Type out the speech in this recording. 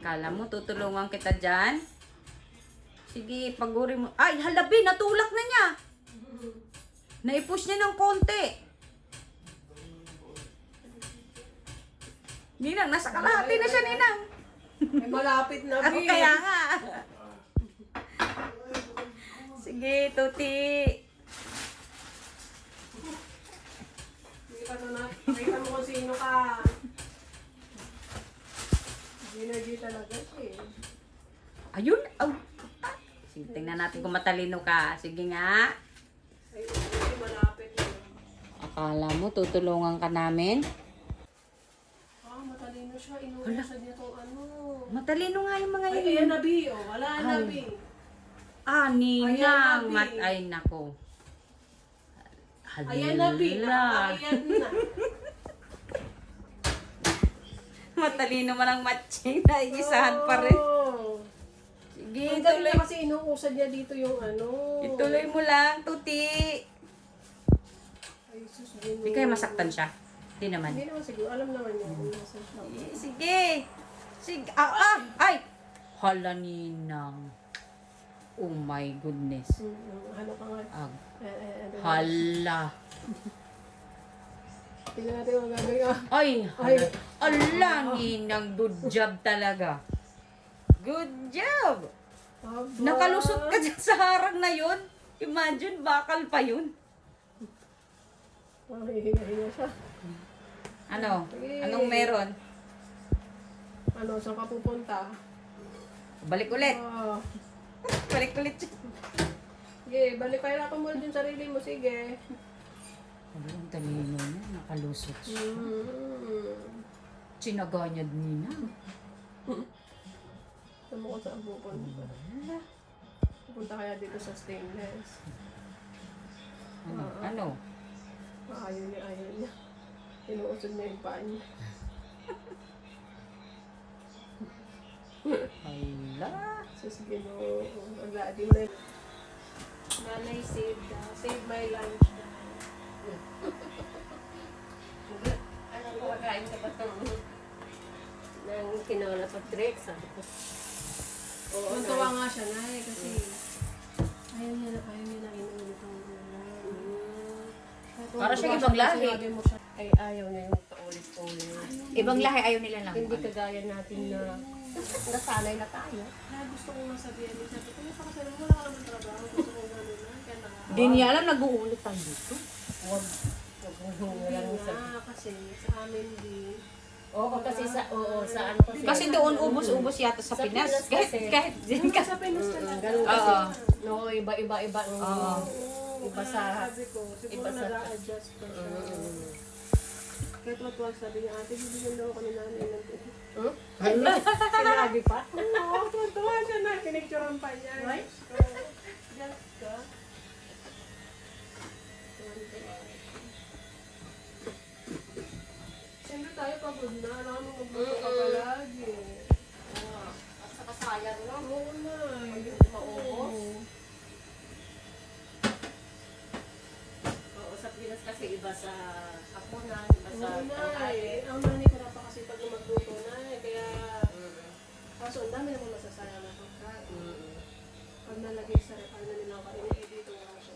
Kala mo, tutulungan kita dyan? Sige, paguri mo. Ay, halabi, natulak na niya. Naipush niya ng konti. Ninang, nasa kalahati na siya, Ninang. Ay, malapit na, Ako Bi. kaya nga. Sige, Tuti. Hindi ka na nakita mo kung sino ka. Ginagi talaga siya eh. Ayun. Oh. Sige, tingnan natin kung matalino ka. Sige nga. Ay, malapit na. Akala mo, tutulungan ka namin? Ah, matalino siya. Inuusad niya tong ano. Matalino nga yung mga Ay, yun. ayan na, Bi. Oh, wala na, Ay. Bi. Ninang. Ayan na, Bi. Ay, nako. Ayan na, Bi. Halila. Ayan na. Matalino man ang matching. Naigisahan pa rin. Oh. Sige, Ang galing ituloy. na kasi inuusad niya dito yung ano. Ituloy mo lang, Tuti. Ay, sus, Ginoo. Hindi kaya masaktan siya. Hindi naman. Hindi naman siguro. Alam naman niya kung nasa siya. Sige. Sige. Ay. Hala, Ninang. Oh my goodness. Ano ka nga? Hala. Tingnan natin ang gagawin. Ay, Ay. hala, Ninang. Good job talaga. Good job. Aba. Nakalusot ka dyan sa harang na yun. Imagine, bakal pa yun. Ay, higa-higa siya. Ano? Sige. Anong meron? Ano, saan ka pupunta? Balik ulit. Ah. Balik ulit. Sige, balik kayo na mo din sarili mo. Sige. Ano ang talino niya? Nakalusot siya. Mm. Tsinaga niya, Ninang. Saan mo kung saan pupunta? Pupunta kaya dito sa stainless. Ano? Ayaw niya, ayaw niya. Inuusod niya yung paa niya. Hala. Sus, Ginoo. Magladi mo na yun. Nanay saved, save my lunch. Ano ko, kakain ka ba itong ng tinola Patrick? Sabi ko. Oo, Tuntuwa nga siya, Nay, kasi ayaw niya na inuulit ang Para siya ibang lahi. Sinabi mo siya. ay ayaw na yung paulit-ulit. Ibang lahi ayaw nila lang. Hindi kagaya natin na nasanay na tayo. Kaya gusto kong masabihan niya. Sabi ko, sa kasi wala ka naman trabaho. Gusto kong gano'n na. Kaya na. Hindi niya alam, nag-uulit tayo dito. Huwag Hindi lang sa... na, kasi sa amin din. Oo, kasi sa, oo, sa ano kasi. Kasi doon ubos-ubos yata sa Sa Pinas. Pinas kasi. Kahit din ka. Sa Pinas talaga. Ganun Oo. kasi. No, iba-iba. Oo. Iba sa... Sabi ko, siguro iba sa- nag-a-adjust pa siya. Kahit wag sabi niya, ate, bibigyan daw ako ni nanay ng Hmm? Sinabi pa? Oo, tuwa siya na. Pinicturean pa niya. Right? Just ka. Siyempre tayo pagod na. Alam mo magluto ka palagi. At saka sayang, no? Oo na. Maubos. Oo, sa Pinas kasi iba sa hapunan, iba sa Oo na. tanghali. Ang nanay ko na pa kasi pag magluto na. Kaya, kaso ang dami naman masasayang na pagkain. Pag nalagay sa rep, ano na nilang kainin, eh dito wala siya.